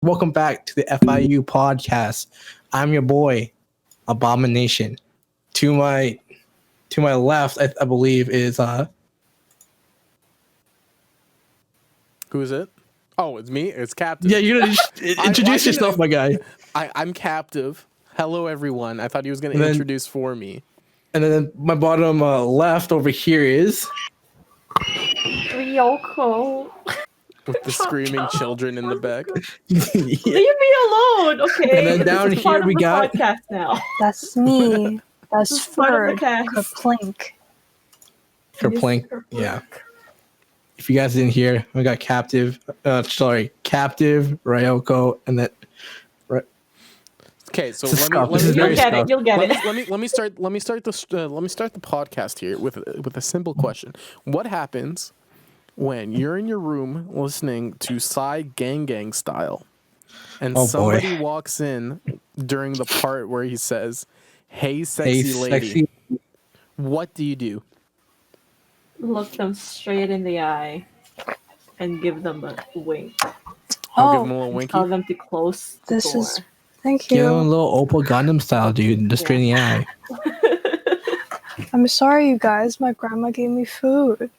Welcome back to the FIU podcast. I'm your boy, Abomination. To my left, I believe is Who is it? Oh, it's me. It's Captive. yeah. You know, introduce yourself, my guy. I'm Captive. Hello, everyone. I thought he was going And to then- introduce for me. And then my bottom left over here is Reeyoko. With the screaming children in the back. yeah. Leave me alone, okay? And then down This is here part of we the got- podcast now. That's me. That's This is part of the Ford. cast. Kerplink. Kerplink. Yeah. If you guys didn't hear, we got Captive, Reeyoko, and then Okay, so This is let me tough. let This me is very You'll get tough. it. You'll get it. let me start the podcast here with a simple question. What happens when you're in your room listening to Psy Gang Gang Style and Oh, boy. somebody walks in during the part where he says, "Hey sexy hey, lady." sexy. What do you do? Look them straight in the eye and give them a wink. I'll give him a Oh, little winky. Tell them to close the this door. is. Thank Give him a you. little Opal Gundam style, dude. Just straight in the eye. I'm sorry, you guys. My grandma gave me food.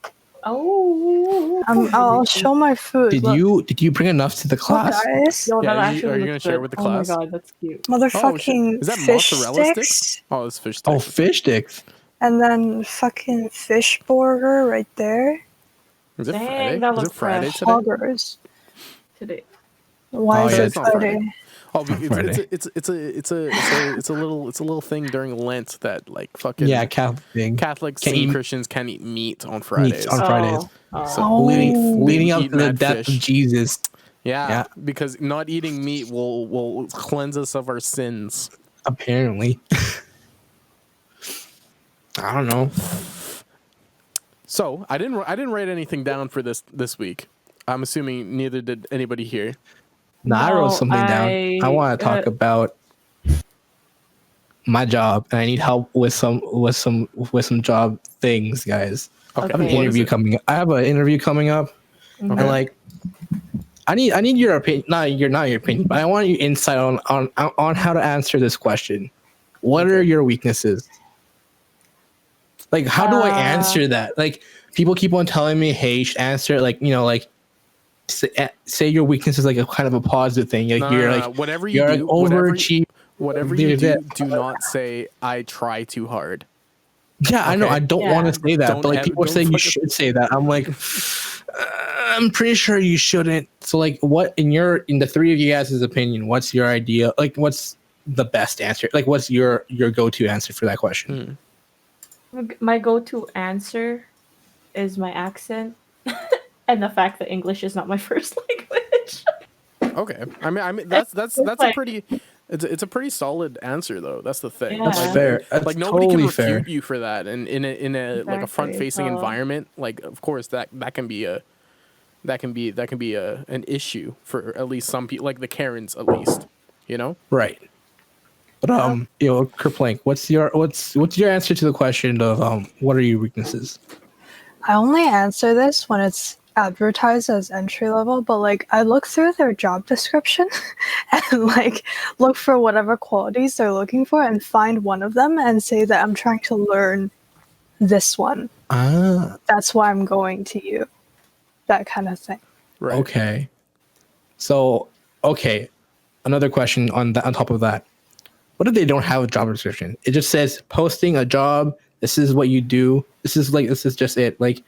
Oh. I'll show my food. Did Look, you bring enough to the look, class? guys. Yo, Yeah, that are you actually gonna looks share good. with the Oh class? my god, that's cute. Motherfucking Is that fish mozzarella sticks. sticks? Oh, it's fish Oh, sticks. fish sticks. And then fucking fish burger right there. Is it Dang, Friday? that Is it looks Friday fresh. today? Hoggers. Today. Why Oh, is yeah, it it's not Friday. Friday? Oh, because Friday. it's a little thing during Lent that like fucking Yeah, Catholic thing. Catholics Can't and eat Christians can't eat meat on Fridays. on Fridays. So Oh. Leading up eating to the that death fish. of Jesus. yeah, Yeah. because not eating meat will cleanse us of our sins. Apparently. I don't know. So I didn't write anything down for this week. I'm assuming neither did anybody here. No, I wrote something down. I want to talk about my job, and I need help with some job things, guys. Okay, I have an Okay. interview coming up. I have an interview coming up, Mhm. and like, I need your opinion. Not your opinion, but I want your insight on how to answer this question. What are your weaknesses? Like, how do I answer that? Like, people keep on telling me, "Hey, you should answer it." Like, like, say your weakness is like a kind of a positive thing. Like, No, you're no, like, no. Whatever you you're do, like overachieve. whatever do you do, that. do not say I try too hard. Yeah, I know. Okay. I don't Yeah. want to say that, Don't but like ever- people are don't saying you fucking- should say that. I'm like, I'm pretty sure you shouldn't. So like, what in the three of you guys' opinion? What's your idea? Like, what's the best answer? Like, what's your go-to answer for that question? My go-to answer is my accent and the fact that English is not my first language. Okay, I mean that's a like- pretty. It's a pretty solid answer though. That's the thing. Yeah. That's Like- fair. That's Like nobody totally can refute fair. you for that, and in a like a Exactly. front facing So- environment, like of course that can be an issue for at least some people, like the Karens at least, you know. Right. But Kerplink, what's your answer to the question of what are your weaknesses? I only answer this when it's advertised as entry level, but like I look through their job description and like look for whatever qualities they're looking for and find one of them and say that I'm trying to learn this one. Ah, That's why I'm going to you. That kind of thing. Right. okay. So, another question on top of that. What if they don't have a job description? It just says posting a job. This is what you do. This is just it. Like,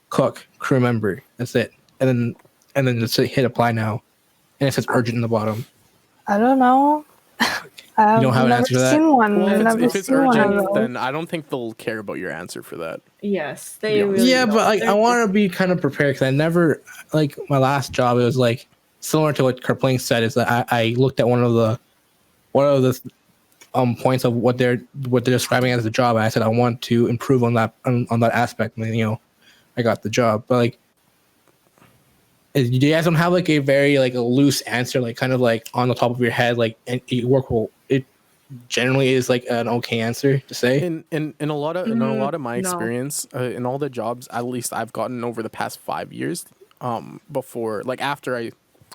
cook, crew member. That's it. And then just hit apply now. And it says urgent in the bottom. I don't know. I've don't have an never answer to that? seen one. Well, I've never if it's seen one of urgent, those. then I don't think they'll care about your answer for that. Yes, they Yeah. really Yeah, don't. but like I They're want to be kind of prepared because I never like my last job. It was like similar to what Kerplink said. Is that I looked at one of the points of what they're describing as the job, and I said I want to improve on that aspect. And then, I got the job. But like, you guys don't have like a very like a loose answer, like kind of like on the top of your head, like and it generally is like an okay answer to say. In a lot of my no. experience, in all the jobs at least I've gotten over the past 5 years, before like after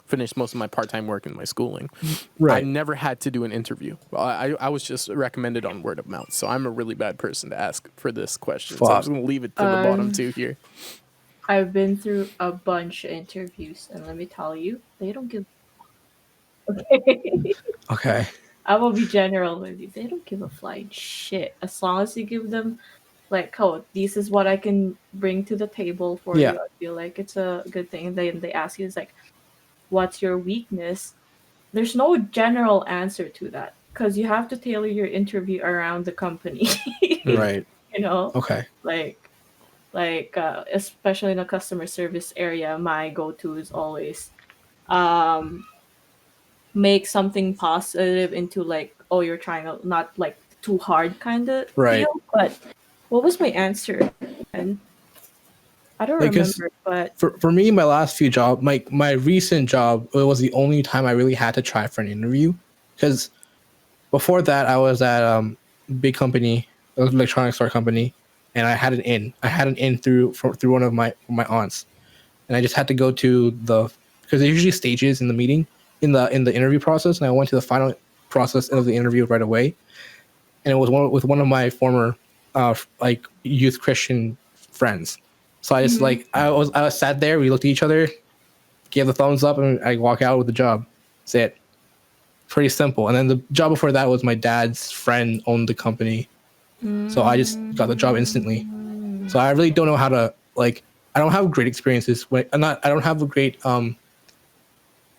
finished most of my part-time work in my schooling. I Right. never had to do an interview. I was just recommended on word of mouth. So I'm a really bad person to ask for this question. So I'm Fuck. just going to leave it to the bottom two here. I've been through a bunch of interviews, and let me tell you, they don't give. Okay. Okay. I will be general with you. They don't give a flying shit as long as you give them, like, oh, this is what I can bring to the table for Yeah. you. I feel like it's a good thing. Then they ask you, it's like, what's your weakness? There's no general answer to that because you have to tailor your interview around the company. Right. You know, Okay. especially in the customer service area, my go-to is always make something positive into like, oh, you're trying to not like too hard kind of Right. feel. But what was my answer? And I don't Because remember, but for me, my last few job, my recent job, it was the only time I really had to try for an interview. Because before that, I was at big company, electronic store company, and I had an in. I had an in through one of my aunts, and I just had to go to because there's usually stages in the meeting in the interview process, and I went to the final process of the interview right away, and it was with one of my former like youth Christian friends. So I just I was sat there, we looked at each other, gave the thumbs up, and I walk out with the job. That's it. Pretty simple. And then the job before that was my dad's friend owned the company. So I just got the job instantly. So I really don't know how to I don't have great experiences I don't have a great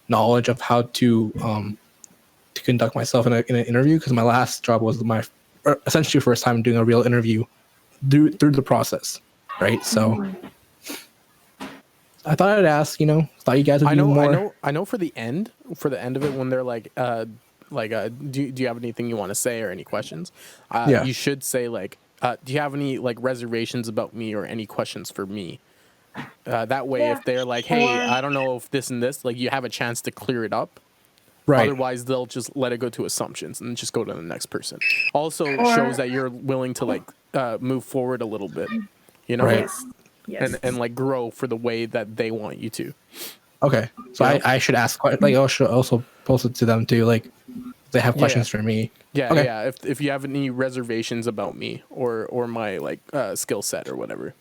knowledge of how to conduct myself in an interview because my last job was my essentially first time doing a real interview through the process, right? So I thought I'd ask, thought you guys would be more. I know for the end of it when they're like do you have anything you want to say or any questions? Yeah. You should say do you have any like reservations about me or any questions for me? That way, if they're like, hey, I don't know if this and this, like you have a chance to clear it up. Right. Otherwise, they'll just let it go to assumptions and just go to the next person. Also shows that you're willing to move forward a little bit, Right. Yes. and like grow for the way that they want you to. Okay. So I should ask, I should also post it to them too. Like, if they have questions for me. Yeah, Okay. yeah. If you have any reservations about me or my skill set or whatever.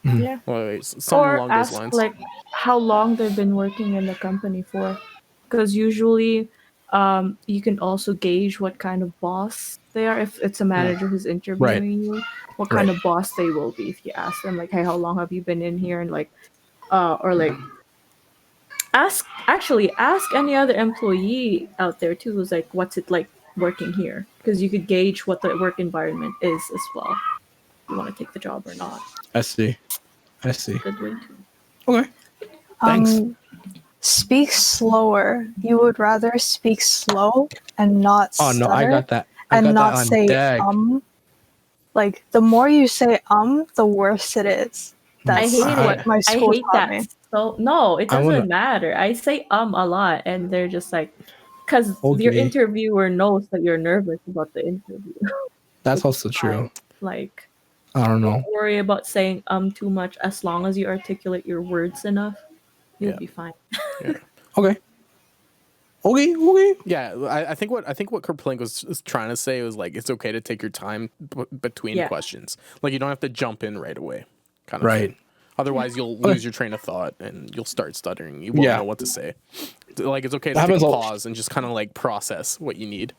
Yeah. Well, something Or along ask those lines. like how long they've been working in the company for, because usually you can also gauge what kind of boss they are. If it's a manager who's interviewing you, what kind of boss they will be. If you ask them like, hey, how long have you been in here, and ask any other employee out there too who's like, what's it like working here, because you could gauge what the work environment is as well, if you want to take the job or not. I see. Good way too. Okay. Thanks. Speak slower. You would rather speak slow and not Oh stutter no, I got that. I and got not that on say deck. Like the more you say the worse it is. That's I hate what it. my I school hate taught that. me. So no, it I wanna- doesn't matter. I say a lot, and they're just like, because your Okay. interviewer knows that you're nervous about the interview. That's also true. Like, I don't know. don't worry about saying too much. As long as you articulate your words enough, you'll be fine. Yeah. Okay. Yeah, I think what Kerplink was trying to say was like it's okay to take your time between questions. Like you don't have to jump in right away, kind of Right. thing. Otherwise, you'll lose your train of thought and you'll start stuttering. You won't know what to say. Like it's okay to take a pause and just kind of like process what you need.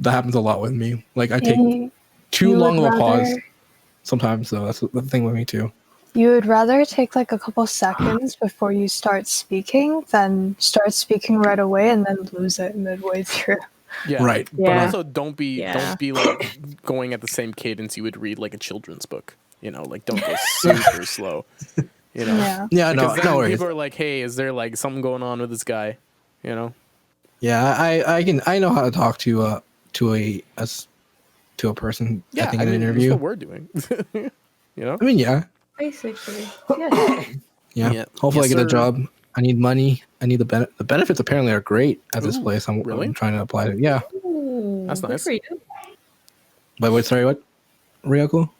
That happens a lot with me. Like I take too long of a pause sometimes, so that's the thing with me too. You would rather take like a couple seconds before you start speaking than start speaking right away and then lose it midway through. Yeah, right. But also don't be like going at the same cadence you would read like a children's book. Like don't go super slow. Yeah. Yeah, no worries. People are like, hey, is there like something going on with this guy? Yeah, I know how to talk to a person. Yeah, I think in an interview. That's what we're doing. I mean, yeah. Basically, Yeah. Hopefully, I get a job. I need money. I need the benefits. Apparently, are great at this place. I'm trying to apply to. Yeah. Ooh, that's nice. Good for you. But wait, sorry, what? Reeyoko?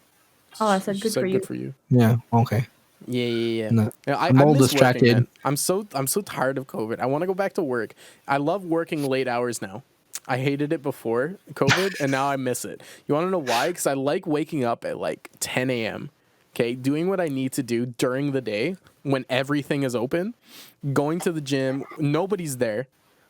Oh, I said good for you. Good for you. Yeah. Okay. Yeah. No, I I'm all miss distracted. working, man. I'm so tired of COVID. I want to go back to work. I love working late hours now. I hated it before COVID, and now I miss it. You want to know why? Because I like waking up at like 10 a.m. Okay, doing what I need to do during the day when everything is open, going to the gym, nobody's there.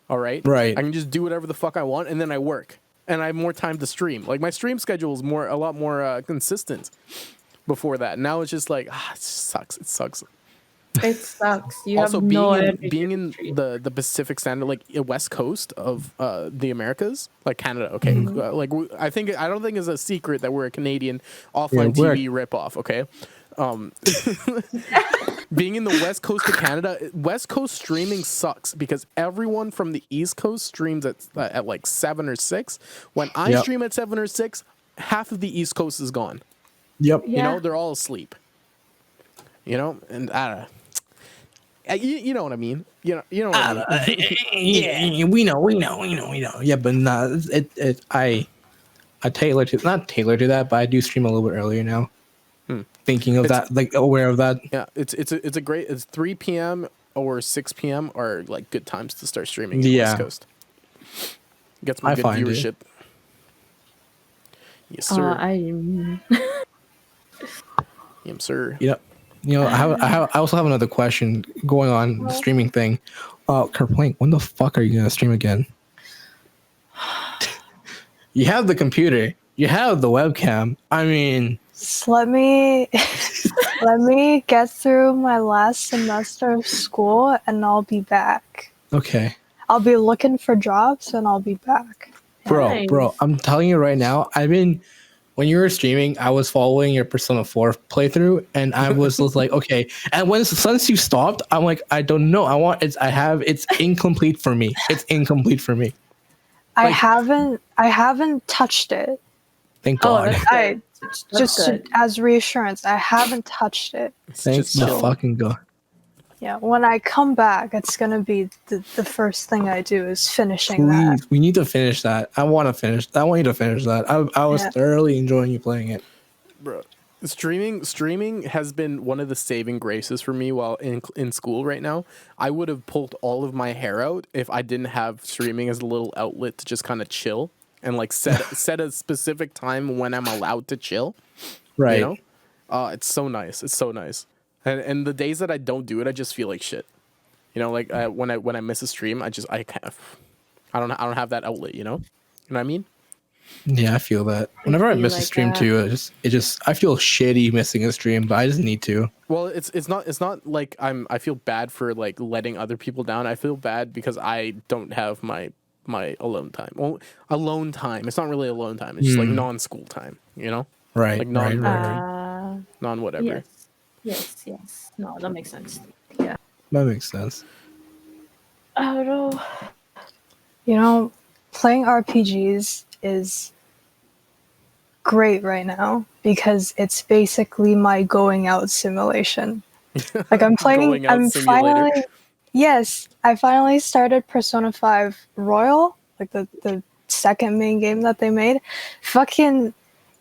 All right, Right. I can just do whatever the fuck I want, and then I work, and I have more time to stream. Like my stream schedule is a lot more consistent before that. Now it's just like it sucks. It sucks. It sucks. You Also, have no being energy. in the Pacific Standard, like west coast of the Americas, like Canada. Okay, I don't think it's a secret that we're a Canadian offline TV ripoff. Okay, being in the west coast of Canada, west coast streaming sucks because everyone from the east coast streams at like 7 or 6. When I stream at 7 or 6, half of the east coast is gone. Yep. Yeah. You know, they're all asleep. You know, and you know what I mean. You know what I mean. Yeah, we know. Yeah, but nah, I tailor to not tailor to that, but I do stream a little bit earlier now. Thinking of that, like aware of that. Yeah, it's a great. It's 3 p.m. or 6 p.m. are like good times to start streaming in the West Coast. Get some good viewership. Yes, sir. Yes, sir. Yep. You know, I also have another question going on the streaming thing. Kerplink, when the fuck are you gonna stream again? You have the computer, you have the webcam. I mean, just let me get through my last semester of school, and I'll be back. Okay. I'll be looking for jobs, and I'll be back. Bro, I'm telling you right now. When you were streaming, I was following your Persona 4 playthrough, and I was like, okay. And since you stopped, I'm like, I don't know. It's incomplete for me. It's incomplete for me. I haven't touched it. Thank God. Just as reassurance, I haven't touched it. Thank the fucking God. Yeah, when I come back, it's gonna be the first thing I do is finishing that. We need to finish that. I want you to finish that. I was thoroughly enjoying you playing it. Bro, streaming has been one of the saving graces for me while in school right now. I would have pulled all of my hair out if I didn't have streaming as a little outlet to just kind of chill and like set a specific time when I'm allowed to chill. Right. You know? It's so nice. It's so nice. And the days that I don't do it, I just feel like shit. You know, like when I miss a stream, I don't have that outlet. You know what I mean? Yeah, I feel that. Whenever I miss a stream too, I feel shitty missing a stream, but I just need to. Well, it's not like I feel bad for like letting other people down. I feel bad because I don't have my alone time. Well, alone time. It's not really alone time. It's just like non-school time. You know? Right. Like non whatever. Yes. No, that makes sense. Yeah. That makes sense. I don't know. You know, playing RPGs is great right now because it's basically my going out simulation. Like I finally started Persona 5 Royal, like the second main game that they made.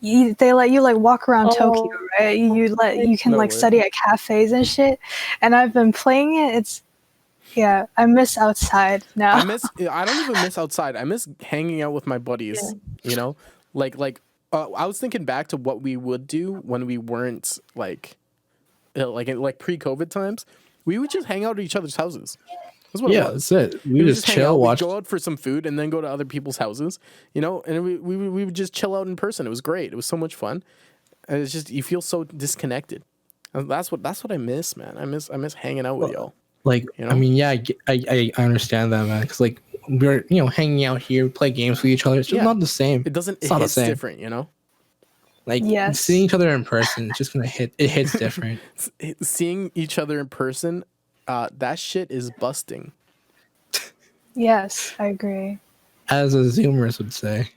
They let you like walk around Tokyo, right? You can study at cafes and shit. And I've been playing it. I miss outside now. I don't even miss outside. I miss hanging out with my buddies. Yeah. You know, like I was thinking back to what we would do when we weren't like pre-COVID times. We would just hang out at each other's houses. That's what it was. That's it. We just chill, watch. We'd go out for some food, and then go to other people's houses. You know, and we would just chill out in person. It was great. It was so much fun. And it's just you feel so disconnected. And that's what I miss, man. I miss hanging out with y'all. Like, you know? I mean, yeah, I understand that, man. Because like we're hanging out here, play games with each other. It's just not the same. It's not the same. Different, you know. Like seeing each other in person, it's just gonna hit. It hits different. Seeing each other in person. That shit is busting. Yes, I agree. As the Zoomers would say.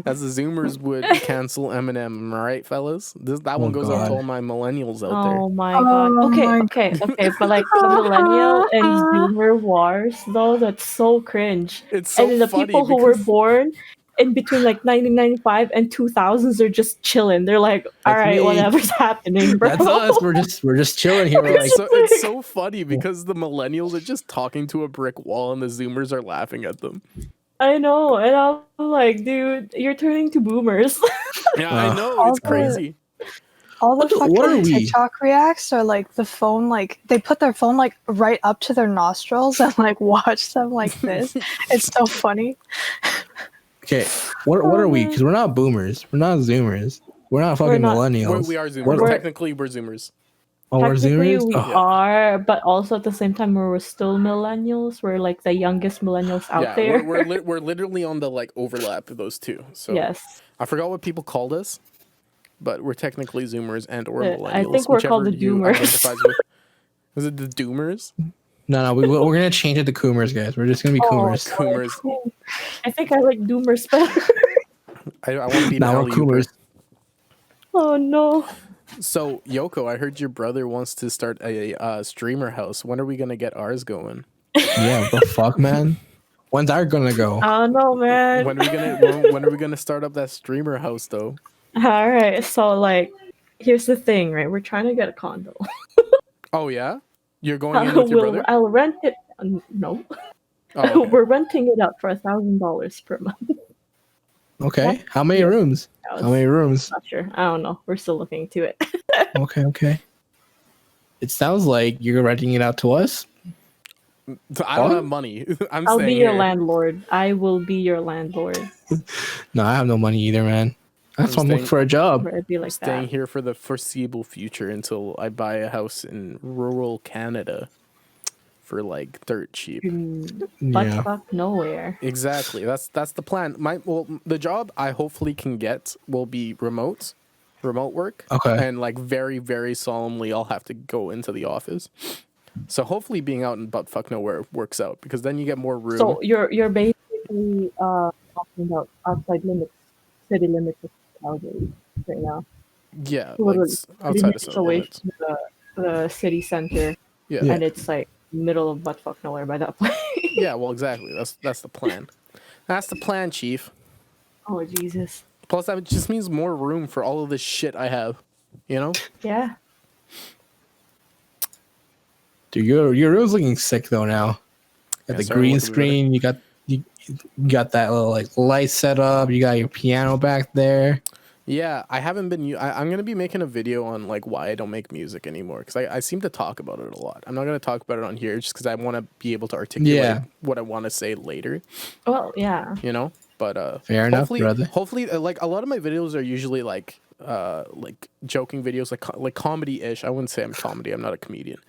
As the Zoomers would cancel Eminem, am I right, fellas? That one goes out to all my millennials out there. Oh my god. Okay. But like the millennial and Zoomer wars, though, that's so cringe. It's so and then the people who were born in between like 1995 and 2000s, they're just chilling. They're like, all That's right, me. whatever's happening, bro. That's us. We're just chilling here. We're like, It's so funny because the millennials are just talking to a brick wall and the Zoomers are laughing at them. I know, and I'm like, dude, you're turning to boomers. Yeah, I know. It's crazy. All the what are fucking we? TikTok reacts are like the phone, like they put their phone like right up to their nostrils and like watch them like this. It's so funny. Okay, what are we? Because we're not boomers. We're not Zoomers. We're not fucking not. millennials. We are Zoomers. What- Technically, we're Zoomers. Oh, we're Technically, Zoomers. we Oh, are, but also at the same time, we're still millennials. We're like the youngest millennials out Yeah, there. we're literally on the like overlap of those two. So Yes. I forgot what people called us, but we're technically Zoomers and or I millennials. think we're called the whichever you Doomers. identifies with. Is it the Doomers? no, we're gonna change it to Coomers, guys. We're just gonna be Coomers. Coomers. I think I like doomers better. I want to be Now an we're alley-ooper. Coomers. Oh no. So Yoko, I heard your brother wants to start a streamer house. When are we gonna get ours going? Yeah, what the fuck, man? When's ours gonna go? I don't know, man. When are we gonna start up that streamer house though? All right. So like, here's the thing, right? We're trying to get a condo. Oh yeah, you're going in with your brother. I'll rent it. No, Oh, okay. we're renting it out for $1,000 per month. Okay, how many rooms? How many rooms? Not sure. I don't know. We're still looking into it. Okay. It sounds like you're renting it out to us. I don't have money. I'll staying be your here. landlord. I will be your landlord. No, I have no money either, man. That's why I'm looking for a job. It'd be like Staying that. here for the foreseeable future until I buy a house in rural Canada for like dirt cheap. But Yeah. fuck nowhere. Exactly. That's the plan. The job I hopefully can get will be remote work. Okay. And like very, very solemnly I'll have to go into the office. So hopefully being out in buttfuck nowhere works out because then you get more room. So you're basically talking about outside limits, city limits of Calgary right now. yeah, Literally, like outside of minutes city away limits. from the city center, Yeah. and it's like middle of buttfuck nowhere by that point. Yeah, well exactly. That's the plan. That's the plan, Chief. Oh Jesus. Plus that just means more room for all of this shit I have. You know? Yeah. Dude, your room's looking sick though now. Got the starting green to look better. screen. You got that little like light set up. You got your piano back there. Yeah, I haven't been. I'm gonna be making a video on like why I don't make music anymore because I seem to talk about it a lot. I'm not gonna talk about it on here just because I want to be able to articulate what I want to say later. Well, yeah. You know, but Fair enough, hopefully, brother. Hopefully, like a lot of my videos are usually like joking videos, like comedy-ish. I wouldn't say I'm comedy. I'm not a comedian.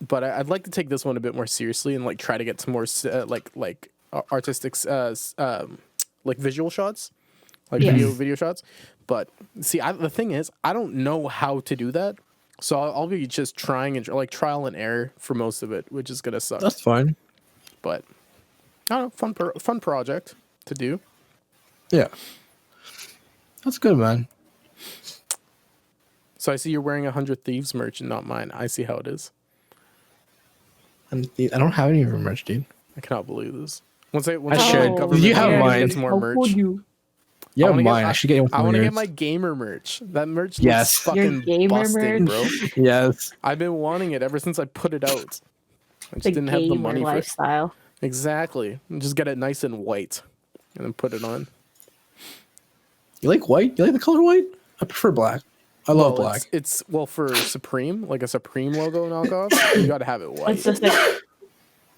But I'd like to take this one a bit more seriously and like try to get some more artistic like visual shots. Like Yes. video shots, but see, the thing is, I don't know how to do that, so I'll be just trying and like trial and error for most of it, which is gonna suck. That's fine. But I don't know, fun project to do. Yeah. That's good, man. So I see you're wearing 100 Thieves merch and not mine. I see how it is. I don't have any of your merch, dude. I cannot believe this. Once I I should. cover You this, have I'm gonna mine. get some more How merch. could you? You have wanna get- mine. I should get one I from want to yours. get my gamer merch. That merch Yes. looks Your fucking gamer busted, merch? bro. Yes. I've been wanting it ever since I put it out. I just The didn't have the gamer money for it. lifestyle. Exactly. And just get it nice and white and then put it on. You like white? You like the color white? I prefer black. I love Well, black. It's for Supreme, like a Supreme logo knockoff. You got to have it white. It's just like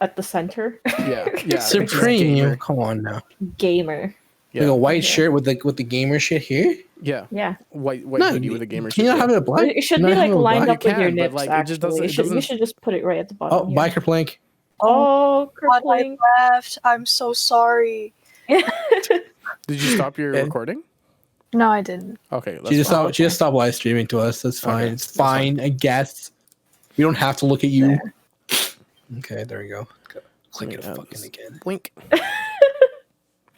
at the center. Yeah, yeah. Supreme. gamer. Come on now. Gamer. Yeah, Like a white Okay. shirt with the gamer shit here. yeah. Yeah. White No, hoodie with a gamer. Can you not shirt, have it black? It should Can you be not like have it lined black? up with your can, but, nips. like, it Actually, just doesn't- it you doesn't- should just put it right at the Oh, bottom. here. biker plank. Oh, God, I crippling. left. I'm so sorry. Did you stop your Yeah. recording? No, I didn't. Okay, that's She just fine. stopped. She just stopped live streaming to us. That's fine. Okay, It's that's fine. fine. I guess. We don't have to look at you. Okay, there we go. Click it Yeah, fucking this- again. Blink.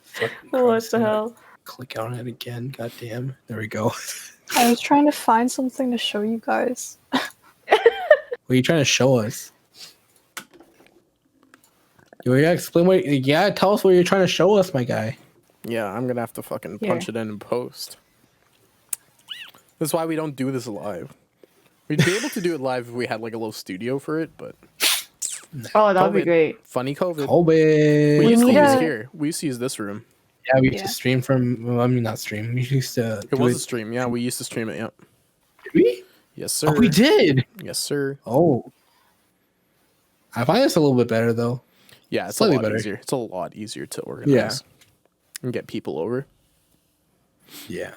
Fucking What Christ, the I'm gonna hell? Click on it again. God damn. There we go. I was trying to find something to show you guys. What are you trying to show us? You gotta explain what. Yeah, tell us what you're trying to show us, my guy. Yeah, I'm gonna have to fucking Here. punch it in and post. That's why we don't do this live. We'd be able to do it live if we had like a little studio for it, but Oh, that would be COVID. great. Funny COVID. Covid. We used to need use a- here. We used to use this room. Yeah, we used Yeah. to stream from. Well, I mean, not stream. We used to. It was a stream. Yeah, we used to stream it. Yep. Did we? Yes, sir. Oh, we did. Yes, sir. Oh, I find this a little bit better though. Yeah, it's Slightly a lot better. easier. It's a lot easier to organize. And get people over. Yeah.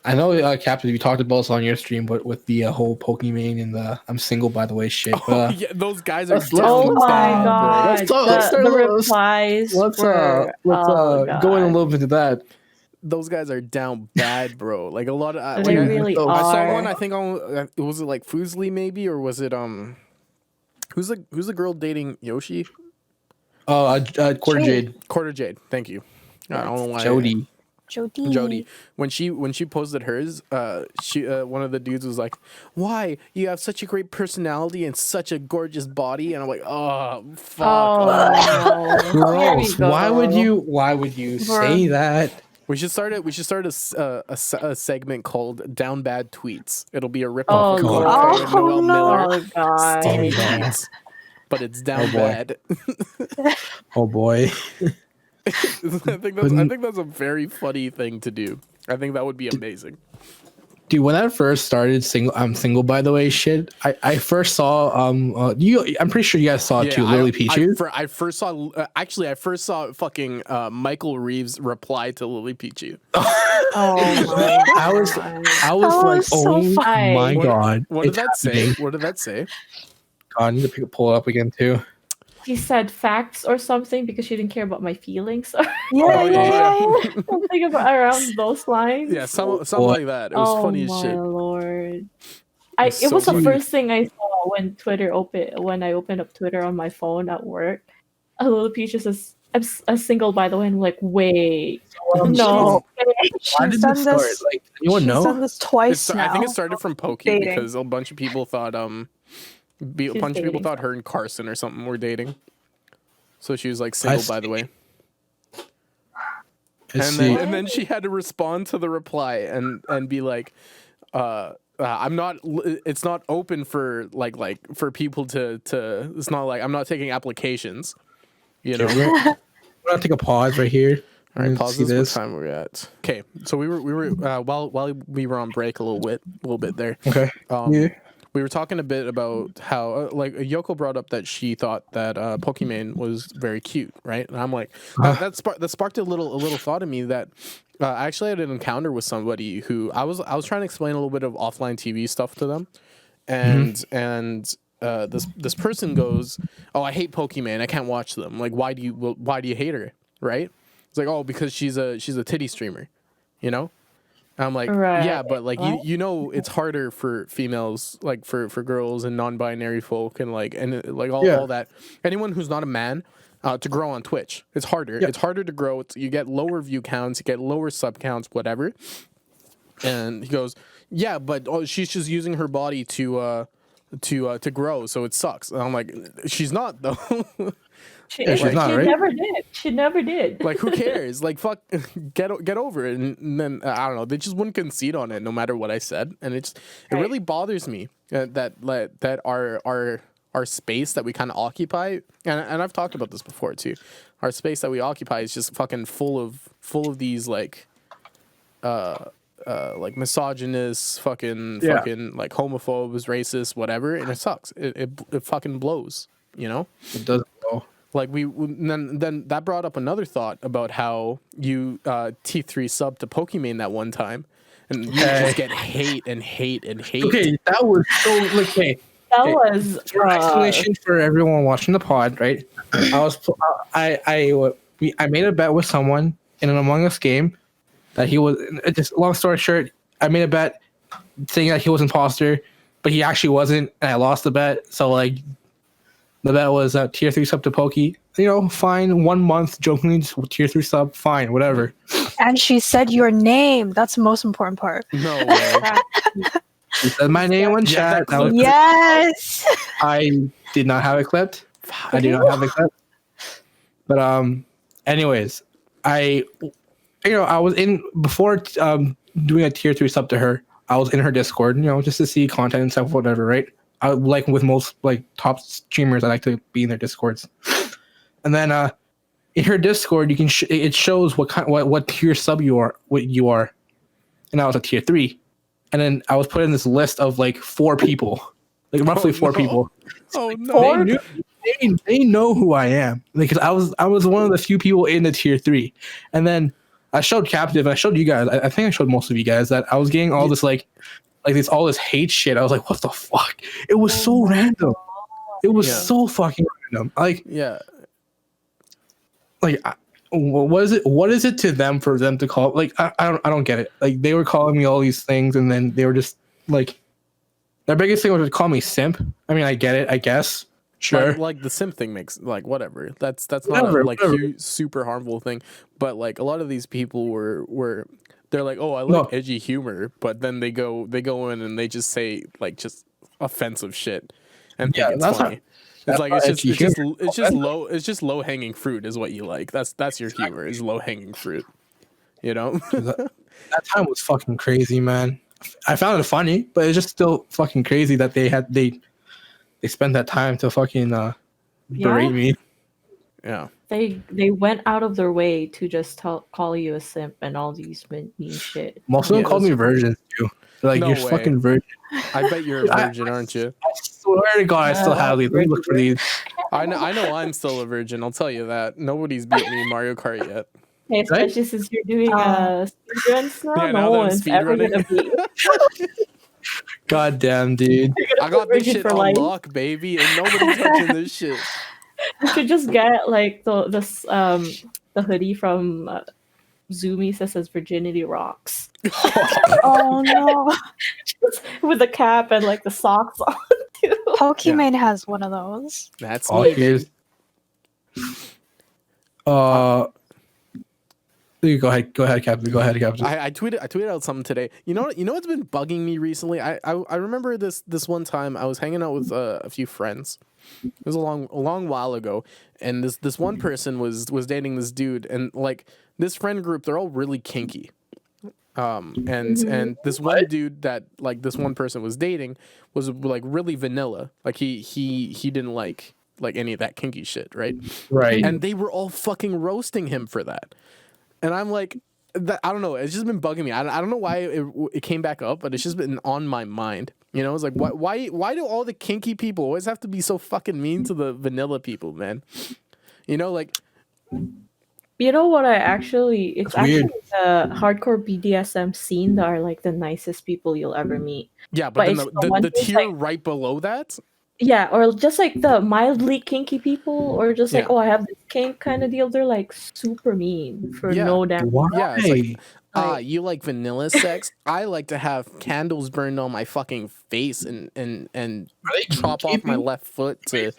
I know, Captain, you talked about this on your stream, but with the whole Pokimane and the "I'm single by the way" shit. Oh, yeah, those guys are let's- down Oh my bad, bro. god. Let's talk- let's start the a little- replies let's were, oh, go in a God. little bit into that. Those guys are down bad, bro. Like a lot of They like, really I I saw are. one. I think on was it like Fuslie maybe, or was it who's the girl dating Yoshi? Quarter Jade, Quarter Jade. Thank you. I don't know why. Jody. Jody. When she posted hers, she one of the dudes was like, "Why you have such a great personality and such a gorgeous body?" And I'm like, "Oh fuck." Oh, no. Here we Gross. go. Why would you say that? We should start a segment called "Down Bad Tweets." It'll be a rip Oh, off of Lord. Coldplay and Oh, Noel no. Miller. Oh god. Steamy tweets. But it's down Oh, boy. bad. Oh boy. I think that's a very funny thing to do. I think that would be amazing. Dude, when I first started I'm single by the way shit, I first saw I'm pretty sure you guys saw it too, Lily Pichu. I first saw fucking Michael Reeves reply to Lily Pichu. Oh my I was God. like, was so oh funny. my What- god. What did it's that say? happening. What did that say? God, I need to pull it up again too. He said facts or something because she didn't care about my feelings or Yeah, Oh, yeah, yeah. yeah. something about around those lines. Yeah, something boy. like that. It was Oh funny as my shit. lord. It's It so was the funny. first thing I saw when I opened up Twitter on my phone at work. A little Peach says, "I'm a single by the way." And I'm like, wait, no. Why She's did done this start? this. Like, anyone She's know? done this twice now. I think it started from Poki Dating. because a bunch of people thought a bunch of people dating thought her and Carson or something were dating. So she was like single by the way. Let's And see. then she had to respond to the reply and be like, I'm not. It's not open for like for people to. It's not like I'm not taking applications. You know. We're gonna take a pause right here. All right, Let's pause see this. What time we're at? Okay, so we were while we were on break a little bit there. Okay. Yeah. We were talking a bit about how like Yoko brought up that she thought that Pokimane was very cute, right? And I'm like that sparked a little thought in me that I actually had an encounter with somebody who I was trying to explain a little bit of offline TV stuff to them, and this person goes, "Oh, I hate Pokimane. I can't watch them. Like, why do you hate her?" Right? It's like, "Oh, because she's a titty streamer," you know. And I'm like, Right. yeah, but like What? you know, it's harder for females, like for girls and non-binary folk, and all that. Anyone who's not a man, to grow on Twitch, it's harder. Yeah. It's harder to grow. You get lower view counts, you get lower sub counts, whatever. And he goes, yeah, but she's just using her body to grow, so it sucks. And I'm like, she's not though. She Yeah, she's not, right? never did. She never did. Like, who cares? Like, fuck, get over it. And then I don't know. They just wouldn't concede on it, no matter what I said. And it really bothers me that our space that we kind of occupy, and I've talked about this before too. Our space that we occupy is just fucking full of these like misogynist, fucking like homophobes, racists, whatever, and it sucks. It fucking blows, you know. It does go. Like then that brought up another thought about how you T3 sub to Pokimane that one time, and you just get hate and hate and hate. Okay, that was so like hey. That Okay, was For explanation for everyone watching the pod, right? I made a bet with someone in an Among Us game that he was. Just long story short, I made a bet saying that he was imposter, but he actually wasn't, and I lost the bet. So like, the bet was tier 3 sub to Poki. You know, fine. 1 month, jokingly, just tier 3 sub, fine, whatever. And she said your name. That's the most important part. No way. He said my name in chat. That was, Yes. I did not have it clipped. I do not have it clipped. But Anyways, I was in before doing a tier 3 sub to her. I was in her Discord, just to see content and stuff, whatever, right? I like with most like top streamers, I like to be in their Discords. And then in her Discord, you can it shows what tier sub you are, and I was a tier 3. And then I was put in this list of like 4 people, like roughly 4 people. Oh no! They know who I am because I was one of the few people in the tier 3. And then I showed Captive. I showed you guys. I think I showed most of you guys that I was getting all this all this hate shit. I was like, what the fuck? It was so random. It was so fucking random. Like what is it to them for them to call? Like I don't get it. Like they were calling me all these things, and then they were just like, their biggest thing was to call me simp. I mean, I get it. I guess. Sure. Like the simp thing makes like whatever. That's not a huge, super harmful thing. But like a lot of these people were they're like, oh, I like edgy humor, but then they go in and they just say like just offensive shit and think it's funny. It's just low hanging fruit is what you like. That's your humor is low hanging fruit. That time was fucking crazy, man. I found it funny, but it's just still fucking crazy that they spent that time to fucking berate me. Yeah. They went out of their way to just call you a simp and all these mean shit. Most of them called me virgin too. They're like, you're fucking virgin. I bet you're a virgin, aren't you? I swear to God, I still have these. Let me look for these. I know I'm still a virgin. I'll tell you that. Nobody's beat me in Mario Kart yet. Hey, especially since you're doing speedruns now. Yeah, no one's ever gonna be. God damn, dude. I got this shit on lock, baby, and nobody's touching this shit. You should just get like the hoodie from Zoomies that says "Virginity Rocks." Oh no! With the cap and like the socks on too. Pokimane has one of those. That's all me. Go ahead, Captain. Go ahead, Captain. I tweeted out something today. You know what's been bugging me recently? I remember this one time I was hanging out with a few friends. It was a long while ago, and this one person was dating this dude, and like this friend group, they're all really kinky. And this one dude that like this one person was dating was like really vanilla. Like he didn't like any of that kinky shit, right? Right. And they were all fucking roasting him for that. And I'm like, I don't know. It's just been bugging me. I don't know why it came back up, but it's just been on my mind. It's like, why do all the kinky people always have to be so fucking mean to the vanilla people, man? Like. You know what? It's actually the hardcore BDSM scene that are like the nicest people you'll ever meet. Yeah, but then the tier right below that. Yeah, or just like the mildly kinky people, or just like, I have this kink kind of deal. They're like super mean for no damn reason. Why? Yeah, it's like, you like vanilla sex? I like to have candles burned on my fucking face and chop off my left foot to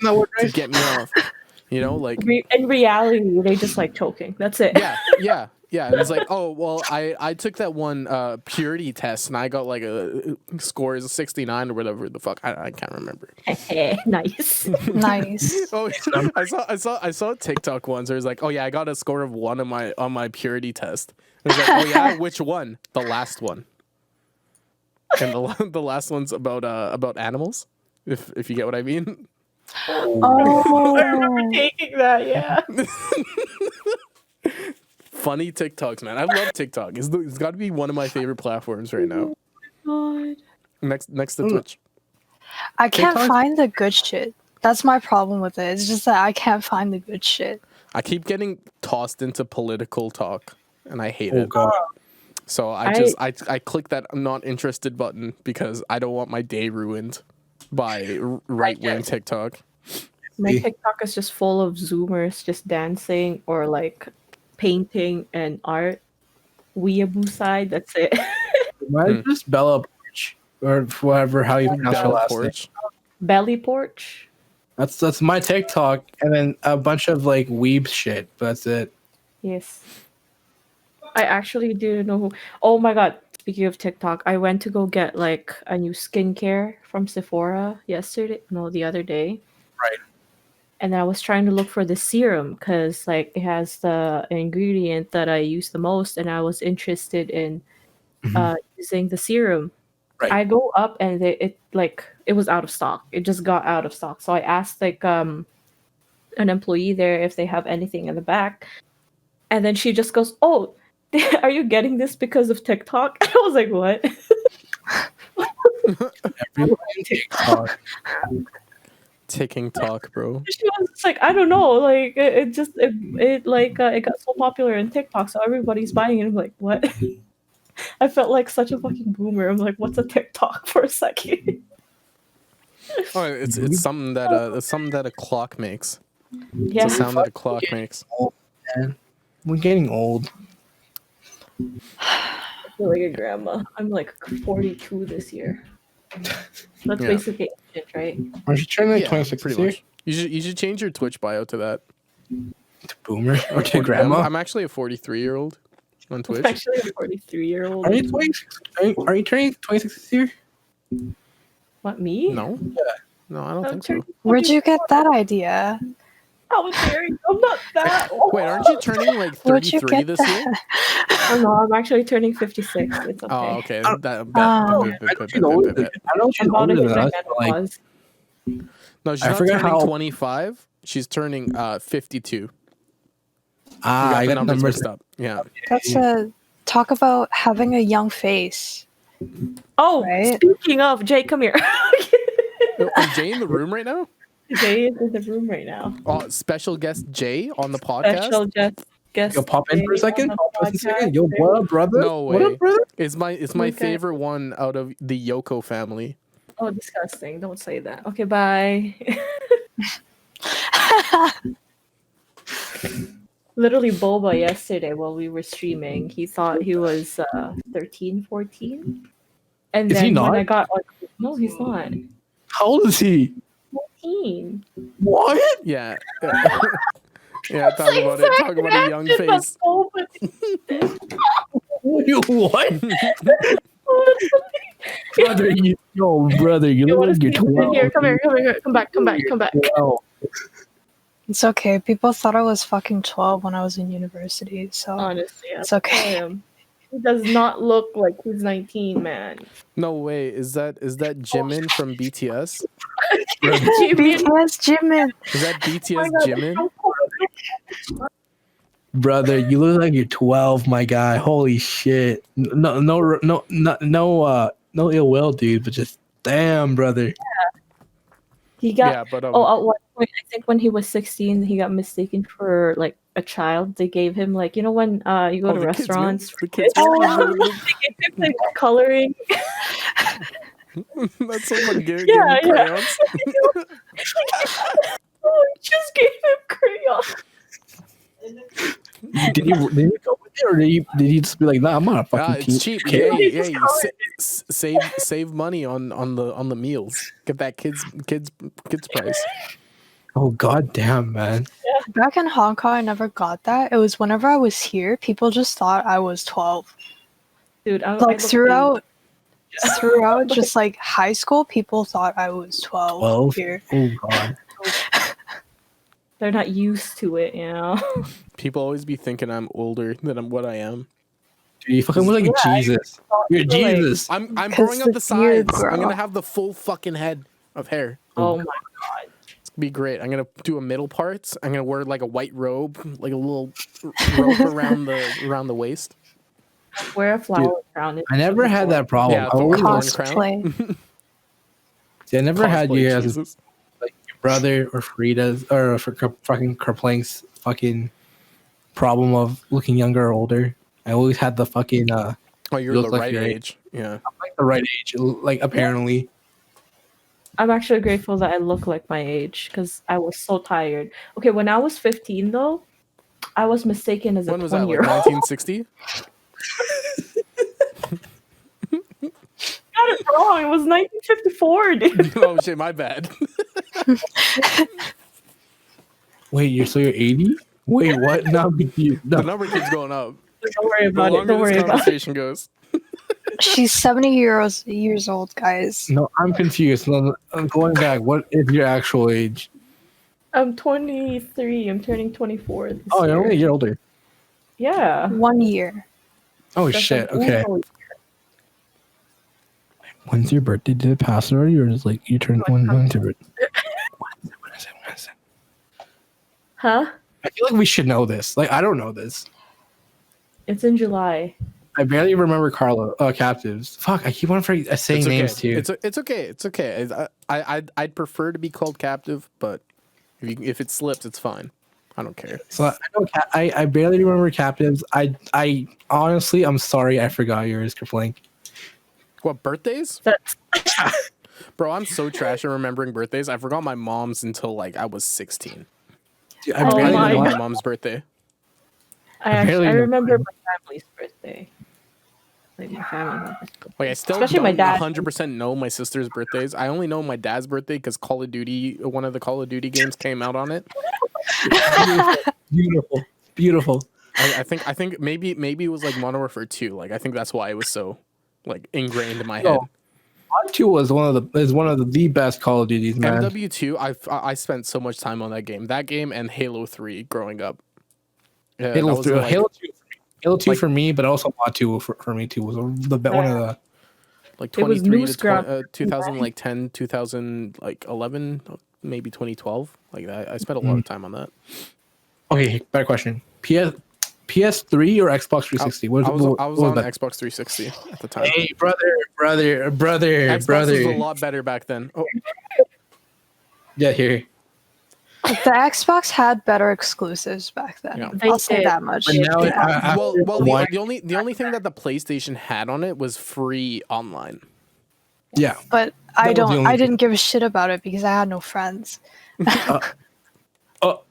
get me off. Like in reality, they just like choking. That's it. Yeah. And it's like, oh well, I took that one purity test and I got like a score is 69 or whatever the fuck. I can't remember. Nice. Oh, I saw a TikTok once. Where it was like, oh yeah, I got a score of 1 on my purity test. And it's like, oh yeah, which one? The last one. And the last one's about animals. If you get what I mean. Oh, I remember taking that. Yeah. Funny TikToks, man. I love TikTok. It's got to be one of my favorite platforms right now. Oh my God. Next to Twitch. I can't find the good shit. That's my problem with it. It's just that I can't find the good shit. I keep getting tossed into political talk, and I hate Oh it. God. So I click that I'm not interested button because I don't want my day ruined by right-wing TikTok. My TikTok is just full of Zoomers just dancing or like painting and art. Weeaboo side, that's it. Why just Bella Porch or whatever how you pronounce her last name? Belly Porch. That's my TikTok, and then a bunch of like weeb shit. But that's it. Yes. I actually didn't know who. Oh my God. Speaking of TikTok, I went to go get like a new skincare from Sephora the other day. Right. and I was trying to look for the serum because like it has the ingredient that I use the most, and I was interested in using the serum. Right. I go up and it was out of stock. It just got out of stock. So I asked like an employee there if they have anything in the back, and then she just goes, "Oh, are you getting this because of TikTok?" I was like, "What?" Everyone TikTok. Ticking talk, bro. She was just like, "I don't know, like it just it got so popular in TikTok, so everybody's buying it." I'm like, "What?" I felt like such a fucking boomer. I'm like, "What's a TikTok?" for a second. Oh, it's something that a clock makes. Yeah, It's a sound that a clock makes. Man, we're getting old. I feel like a grandma. I'm like 42 this year. That's Yeah. basically it, right? Aren't you turning like Yeah, 26 pretty this year? much. You should change your Twitch bio to that. To boomer or to grandma? I'm actually a 43-year-old on Twitch. I'm actually a 43-year-old. Are you 26? Are you turning 26 this year? What, me? No, no, I don't I'm think so. turning Where'd you get 24. that idea? How dare you? I'm not that old. Wait, aren't you turning like Where'd you 33 get this that? year? Oh no, I'm actually turning 56. It's okay. Oh, okay. Oh. That, Oh. I know she's older than I'm about to hit my us, but, like, menopause. No, she's I not forgot turning how- 25. She's turning 52. You I got the got numbers numbers mixed up. Yeah. That's a talk about having a young face. Oh, Right? speaking of, Jay, come here. Is Jay in the room right now? Jay is in the room right now. Oh, special guest Jay on the podcast? Special guest. Yo, pop in for a Jay second. on Pop the in for a podcast. second. Yo, what up, brother? No What way. up, brother? It's my Okay. favorite one out of the Reeyoko family. Oh, disgusting. Don't say that. Okay, bye. Literally Boba yesterday while we were streaming, he thought he was 13, 14. And Is then he when not? I got on, no, he's not. How old is he? 14. What? Yeah. Yeah, talk about it. Talk about a young face. You what? Brother, brother, you look like you're 12. Here, come here, come back. 12. It's okay. People thought I was fucking 12 when I was in university, so Honestly, it's okay. He does not look like he's 19, man. No way. Is that Jimin from BTS? BTS Jimin. Is that BTS Jimin? Brother, you look like you're 12, my guy. Holy shit. No ill will, dude, but just damn, brother. He got Yeah, but at one point, I think when he was 16, he got mistaken for like a child. They gave him like, you know, when you go to the kids' meal? restaurants, The kids' they meal? gave him like coloring. That's so funny. Give Yeah, him crayons. Oh, he just gave him crayons. Did he go with it, or did he just be like, nah, I'm not a fucking It's cheap. kid. Yeah, save money on the meals. Get that kids price. Oh, god damn, man. Back in Hong Kong, I never got that. It was whenever I was here, people just thought I was 12. Dude, I Like look throughout just like high school, people thought I was 12, 12? here. Oh, god. they're not used to it, you know. People always be thinking I'm older than what I am. Dude, you fucking look like Jesus. You're Like- Jesus. I'm 'Cause growing up the the beard, sides. I'm bro. gonna have the full fucking head of hair. Oh my god. It's gonna be great. I'm gonna do a middle parts. I'm gonna wear like a white robe, like a little rope around the waist. Wear a flower crown. I never had that problem. Yeah, I always Thorn was- crown. Cosplay. See, I never had Cosplay you as Jesus. like your brother or Frida's or for fucking Kerplink's fucking problem of looking younger or older. I always had the fucking Oh, you're You the look like right you're- age. Yeah. like the right age, like apparently. I'm actually grateful that I look like my age because I was so tired. Okay, when I was 15 though, I was mistaken as a When was that? Like 20-year-old. 1960? Got it wrong. It was 1954, dude. Oh shit, my bad. Wait, you're 80? Wait, what? No, The no. number keeps going up. Don't worry The about it. longer Don't this worry about it. conversation goes. She's 70 years old, guys. No, I'm confused. No, I'm going back. What is your actual age? I'm 23. I'm turning 24 this Oh, you're year. only a year older. Yeah. 1 year. Oh That's shit. an Okay. Uno. When's your birthday? Did it pass already, or is like you turned when's your birthday? When is it? Huh? I feel like we should know this. Like I don't know this. It's in July. I barely remember captives. Fuck, I keep on saying It's okay. names too. It's okay. It's okay. I'd prefer to be called captive, but if it slips, it's fine. I don't care. So I know I barely remember captives. I honestly, I'm sorry, I forgot yours, Kerplink. What, birthdays? That's Bro, I'm so trash at remembering birthdays. I forgot my mom's until like I was 16. Dude, I Oh barely my know my God. mom's birthday. I barely know remember mine. my family's birthday. Like my family members' birthday. Like I still Especially don't my dad. 100% know my sister's birthdays. I only know my dad's birthday because Call of Duty, one of the Call of Duty games came out on it. Beautiful. I think maybe it was like Modern Warfare 2. Like I think that's why it was so like ingrained in my head. No. Two was one of the best Call of Duties, man. MW2, I spent so much time on that game. That game and Halo 3 growing up. Yeah, Halo that was 3, like- Halo 2 like- for me, but also Mod 2 for me too was one of the. like It was 23 News to Graph. 2010, 2011, maybe 2012. Like that. I spent a lot of time on that. Okay, better question. PS3 or Xbox 360? I was what on that? Xbox 360 at the time. Hey, brother. Xbox was a lot better back then. Oh, Yeah, here. The Xbox had better exclusives back then. Yeah. I'll say did. that much. But now, the only thing that the PlayStation had on it was free online. yeah. But That was the only I thing. didn't give a shit about it because I had no friends. Oh.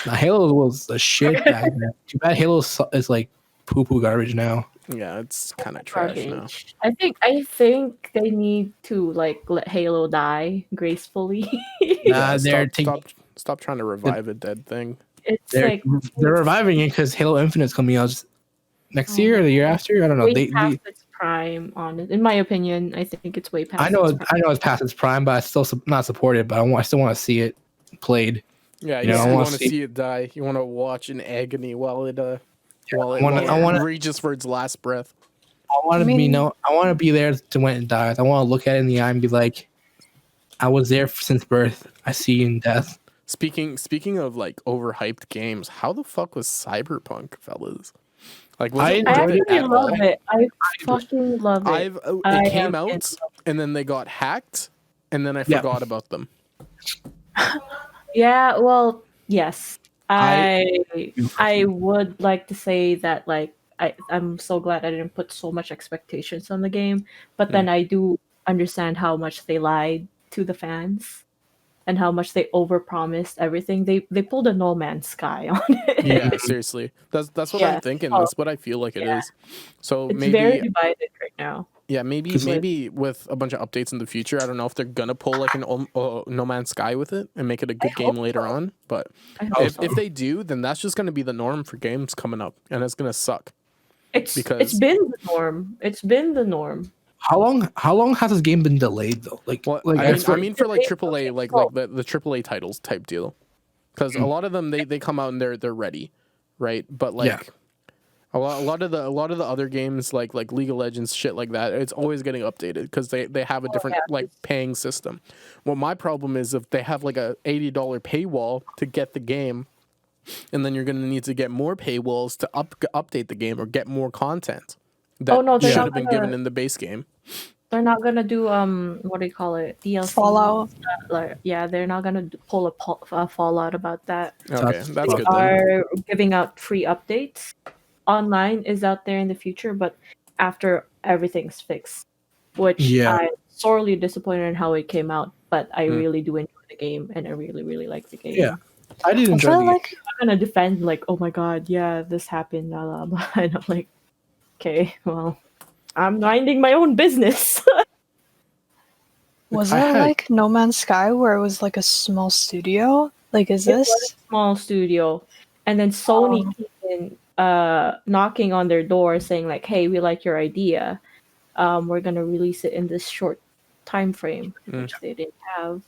Now, Halo was the shit back then. Too bad Halo is like poo garbage now. Yeah, it's kind of trash now. garbage. I think they need to like let Halo die gracefully. Nah, they're Stop trying to revive a dead thing. It's they're like reviving it because Halo Infinite's coming out next year or the year after. I don't know. way past its prime. On it, in my opinion, I think it's way past. I know its prime. it's past its prime, but I still not support it. But I still want to see it played. Yeah, You know, I you wanna want to see it die. You want to watch in agony while it I wanna- reaches for its last breath. I want to I want to be there to when it dies. I want to look at it in the eye and be like, I was there since birth. I see you in death. Speaking of like overhyped games, how the fuck was Cyberpunk, fellas? Like, was I it I worth it actually at love all? it. I fucking love it. It came out and then they got hacked and then I Yeah. forgot about them. Yeah, well, yes. I- I would like to say that like I'm so glad I didn't put so much expectations on the game, but then I do understand how much they lied to the fans and how much they overpromised everything. They pulled a No Man's Sky on it. Yeah, seriously. That's what Yeah. I'm thinking. That's what I feel like it is. So It's maybe very divided right now. yeah, maybe with a bunch of updates in the future. I don't know if they're gonna pull like an No Man's Sky with it and make it a good game later on. But I hope so. if they do, then that's just gonna be the norm for games coming up, and it's gonna suck. It's because- been the norm. It's been the norm. How long has this game been delayed though? Well, like I mean for like AAA, like the AAA titles type deal, because a lot of them they come out and they're ready, right? But like Yeah. a lot of the other games like League of Legends, shit like that, it's always getting updated because they have a different like paying system. Well, my problem is if they have like a $80 paywall to get the game, and then you're gonna need to get more paywalls to update the game or get more content that Oh, no, they're should not have been gonna- given in the base game. They're not gonna do what do you call it? DLC. Fallout. Like, yeah, they're not gonna pull a Fallout about that. Okay, that's They good then. are giving out free updates. Online is out there in the future, but after everything's fixed, which Yeah. I'm sorely disappointed in how it came out. But I really do enjoy the game, and I really like the game. Yeah. I did I enjoy feel the like I'm gonna defend like, oh my god, yeah, this happened, blah, blah, blah. And I'm like, okay, well, I'm minding my own business. was I it had- like No Man's Sky where it was like a small studio? Like is It was this a small studio, and then Sony came in, knocking on their door saying like, hey, we like your idea. We're gonna release it in this short time frame, which they didn't have.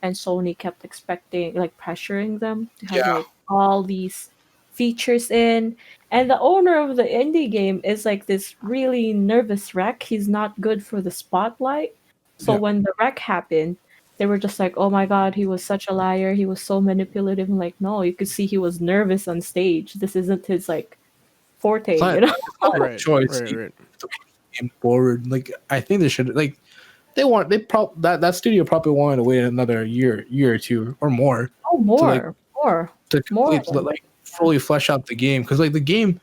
and Sony kept expecting, like, pressuring them to have Yeah. like all these features in. And the owner of the indie game is like this really nervous wreck. He's not good for the spotlight. So Yeah. when the wreck happened, they were just like, "Oh my god, he was such a liar. He was so manipulative." I'm like, no, you could see he was nervous on stage. This isn't his like forte, It's not, you know? it's not a Right, choice. right, right. Game forward. Like I think they should like that studio probably wanted to wait another year or two or more Oh, to like more to more complete than like fully flesh out the game because like the game.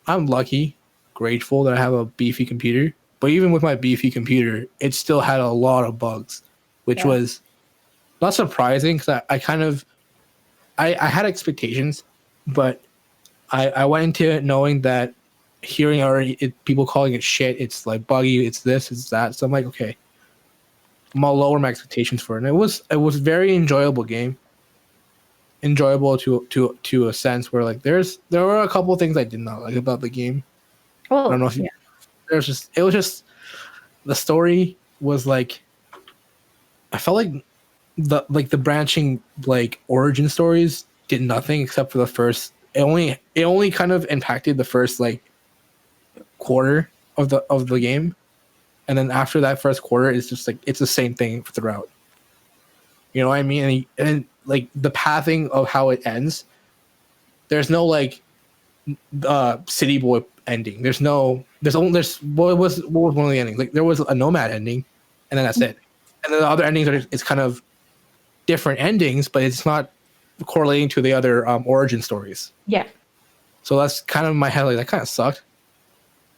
I'm lucky, grateful that I have a beefy computer. But even with my beefy computer, it still had a lot of bugs, which Yeah. was not surprising because I kind of I had expectations, but I went into it knowing that hearing already people calling it shit, it's like buggy, it's this, it's that. So I'm like, okay, I'm gonna lower my expectations for it. And it was very enjoyable game. Enjoyable to a sense where like there were a couple of things I did not like about the game. I don't Oh, know if you, yeah. it was just the story was like I felt like the branching like origin stories did nothing except for the first it only kind of impacted the first like quarter of the game, and then after that first quarter it's just like it's the same thing throughout, you know what I mean? And like the pathing of how it ends, there's no like city boy ending. There's what was one of the endings? Like there was a nomad ending, and then that's it. And then the other endings are it's kind of different endings, but it's not correlating to the other origin stories. Yeah. So that's kind of in my head like that kind of sucked.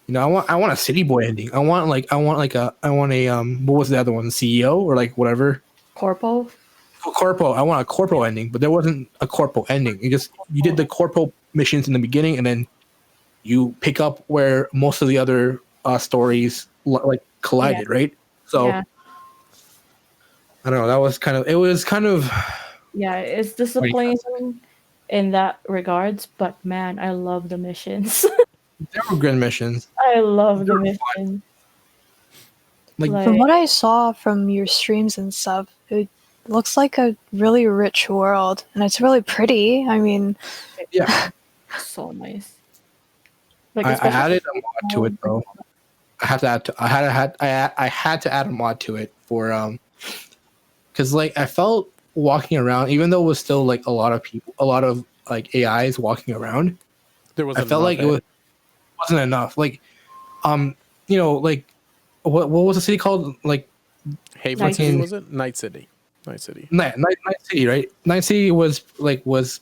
You know, I want a city boy ending. I want a what was the other one? CEO or like whatever. Corpo. Corpo. I want a corpo ending, but there wasn't a corpo ending. You did the corpo missions in the beginning, and then you pick up where most of the other stories like collided, right? So Yeah. I don't know. It was kind of Yeah, it's what do you guys disappointing in that regards, but man, I love the missions. There were good missions. I love the missions. Like From what I saw from your streams and stuff, it looks like a really rich world, and it's really pretty. I mean, yeah, so nice. Like I especially added a mod to it though. I had to add to, I had to add a mod to it for because like I felt walking around, even though it was still like a lot of like AIs walking around. There was I felt like it wasn't enough. Like you know, like what was the city called? Like Haven Night City, City. was it? Night City. Night City. Night City, right? Night City was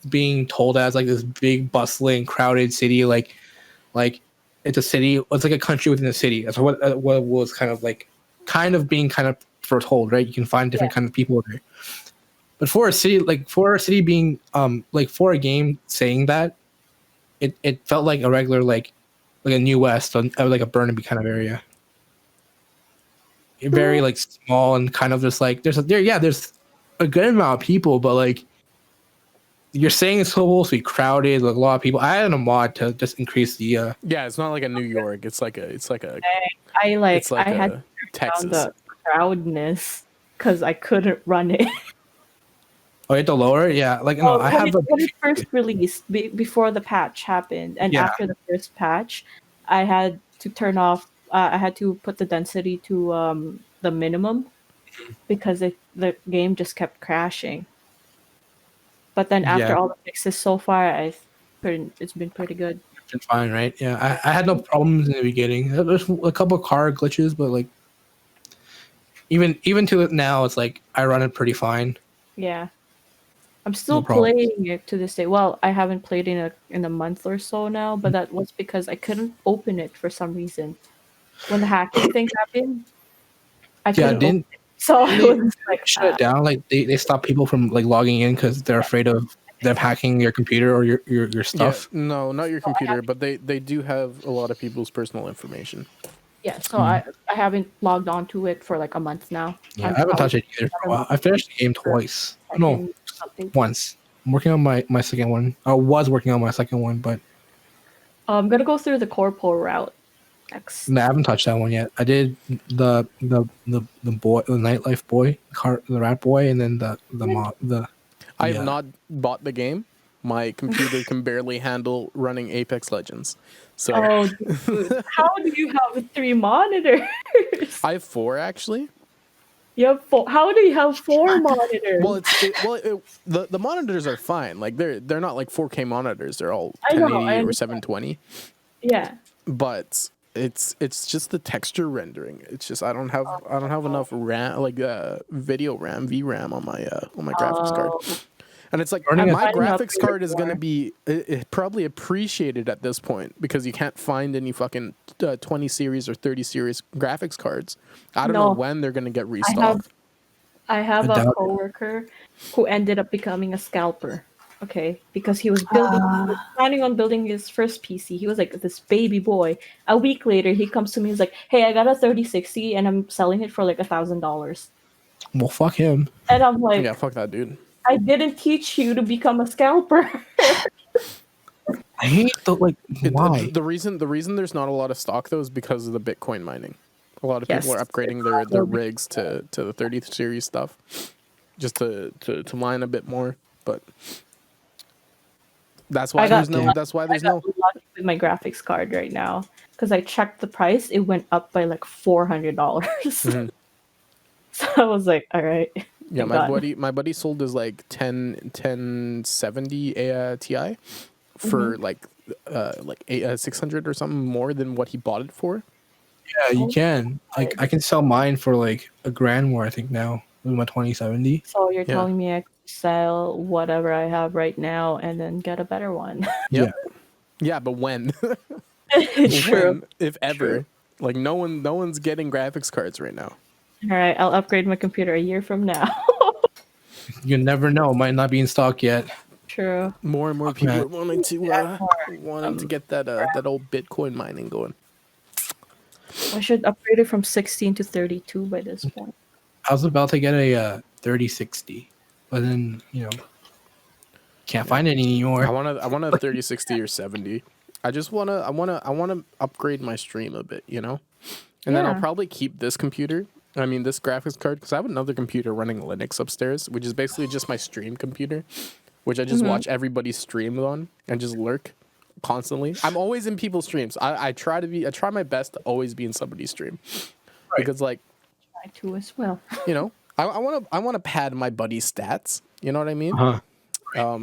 being told as like this big bustling crowded city, like it's a city. It's like a country within a city. That's what was kind of being kind of foretold, right? You can find different kind of people there. But for a city being like for a game saying that, it felt like a regular like a New West or like a Burnaby kind of area. Very like small and kind of just like there's a good amount of people, but like you're saying it's supposed to be crowded, like a lot of people. I added a mod to just increase the Yeah, it's not like a New York. It's like a I had to Texas. down the crowdness because I couldn't run it. Oh, you have to lower it? Yeah, like no, I have when it first released before the patch happened, and Yeah. after the first patch, I had to turn off. I had to put the density to the minimum because the game just kept crashing. But then after Yeah. all the fixes so far, it's been pretty good. been fine, right? Yeah, I had no problems in the beginning. There's a couple car glitches, but like even to it now, it's like I run it pretty fine. Yeah. I'm still problem. playing it to this day. Well, I haven't played in a month or so now, but that was because I couldn't open it for some reason. When the hacking thing happened, I couldn't open it. So I was like, shut it down. Like they stop people from like logging in because they're afraid of them hacking your computer or your stuff. Yeah, no, not your computer, but they do have a lot of people's personal information. yeah, so I haven't logged on to it for like a month now. Yeah, I haven't touched it either for a while. I finished the game twice. No, once. I'm working on my second one. I was working on my second one, but I'm gonna go through the corpo route. Next. No, I haven't touched that one yet. I did the boy, the nightlife boy, the rat boy, and then I have not bought the game. My computer can barely handle running Apex Legends. So Oh, dude. How do you have 3 monitors? I have 4 actually. You have 4. How do you have 4 monitors? Well, the monitors are fine. Like they're not like 4K monitors. They're all I know, 1080 I or understand. 720. Yeah. But it's just the texture rendering. It's just I don't have enough RAM, like video RAM, VRAM on my graphics card. Oh. And it's like Running my a- graphics card is before. going to be probably appreciated at this point because you can't find any fucking 20 series or 30 series graphics cards. I don't know No. when they're going to get restocked. I have I doubt a it. coworker who ended up becoming a scalper. Okay, because he was planning on building his first PC. He was like this baby boy. A week later, he comes to me. He's like, "Hey, I got a 3060, and I'm selling it for like $1,000." Well, fuck him. And I'm like, Yeah, fuck that dude. I didn't teach you to become a scalper. I hate why. The reason there's not a lot of stock though is because of the Bitcoin mining. A lot of Yes. people are upgrading their rigs to the 30 series stuff just to mine a bit more. But that's why there's no. I got lucky with my graphics card right now because I checked the price. It went up by like $400. Mhm. So I was like, all right. Yeah, Thank my buddy sold his like 1070 Ti for like 600 or something more than what he bought it for. Yeah, you can. Like, I can sell mine for like $1,000 more. I think now with my 2070. So you're Yeah. telling me I could sell whatever I have right now and then get a better one? Yep. Yeah, but when? True. When, if ever. Like no one's getting graphics cards right now. All right, I'll upgrade my computer a year from now. You never know. Might not be in stock yet. True. More and more people man. are wanting to get that old Bitcoin mining going. I should upgrade it from 16 to 32 by this point. I was about to get a 3060, but then can't find it anymore. I want a 3060 or 70. I want to upgrade my stream a bit, and then I'll Yeah. probably keep this computer. I mean, this graphics card because I have another computer running Linux upstairs, which is basically just my stream computer, which I just watch everybody stream on and just lurk constantly. I'm always in people's streams. I try my best to always be in somebody's stream because like I too as well. I want to pad my buddy's stats. You know what I mean? Uh-huh.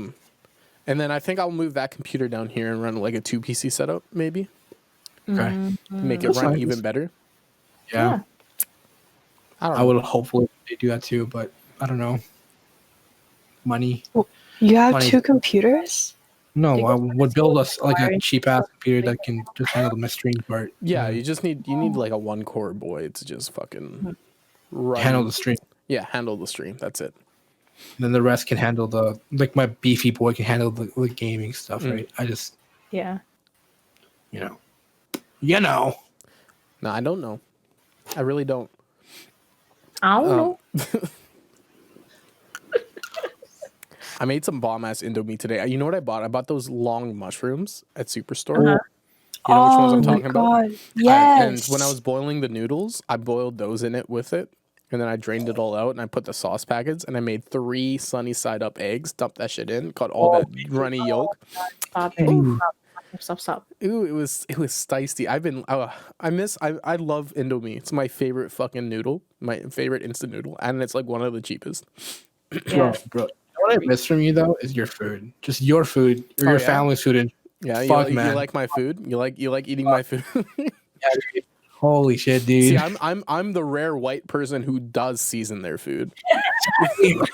And then I think I'll move that computer down here and run like a 2 PC setup maybe. Okay. Make it That's run nice. even better. Yeah. I don't I know. would hopefully they do that too, but I don't know. Money. You have Money. 2 computers? No, I would build a Sorry. cheap ass computer that can just handle my stream part. Yeah, you need like a 1-core boy to just fucking run. Handle the stream. Yeah, handle the stream. That's it. And then the rest can handle my beefy boy can handle the gaming stuff, right? I just Yeah. no, No, I don't know. I really don't. I don't know. I made some bomb ass Indomie today. You know what I bought? I bought those long mushrooms at Superstore. Uh-huh. You know which ones I'm my talking about? God. Yes. And when I was boiling the noodles, I boiled those in it with it. And then I drained it all out and I put the sauce packets and I made 3 sunny side up eggs, dumped that shit in, got all that runny yolk. Stop it. Ooh. Stop. Ooh, it was tasty. I love Indomie. It's my favorite fucking noodle, my favorite instant noodle, and it's like one of the cheapest. Yeah. bro. What I miss from you though is your food, just your food or your yeah? family's food. And Yeah, fuck, you man. like my food? You like eating my food? Holy shit, dude! See, I'm the rare white person who does season their food. You're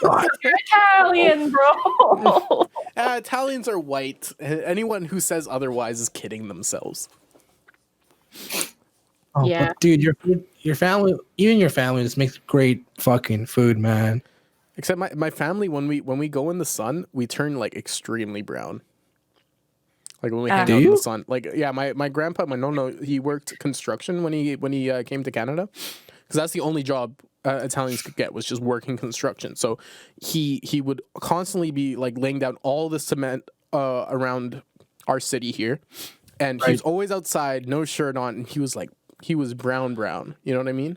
Italian, bro. Italians are white. Anyone who says otherwise is kidding themselves. Oh, Yeah. but dude, your family, even your family, just makes great fucking food, man. Except my family, when we go in the sun, we turn like extremely brown. Like when we hang Do out in you? the sun. Like yeah, my grandpa, he worked construction when he came to Canada, because that's the only job Italians could get was just working construction. So he would constantly be like laying down all the cement around our city here, and he was always outside, no shirt on, and he was brown. You know what I mean?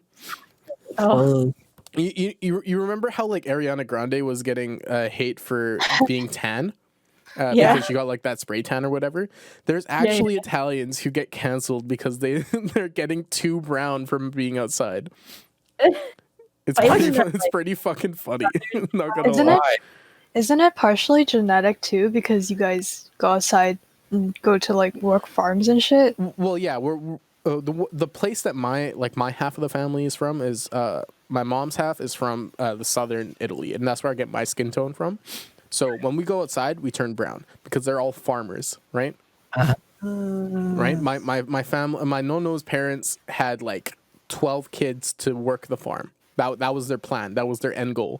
Oh, You remember how like Ariana Grande was getting hate for being tan? Yeah. Because she got like that spray tan or whatever. There's actually Italians who get canceled because they're getting too brown from being outside. It's pretty fucking funny. Not gonna Isn't lie. Isn't it partially genetic too? Because you guys go outside and go to like work farms and shit. Well, yeah, we're the place that my half of the family is from is my mom's half is from the southern Italy, and that's where I get my skin tone from. So when we go outside, we turn brown because they're all farmers, right? Right. My family, my nono's parents had like 12 kids to work the farm. That was their plan. That was their end goal,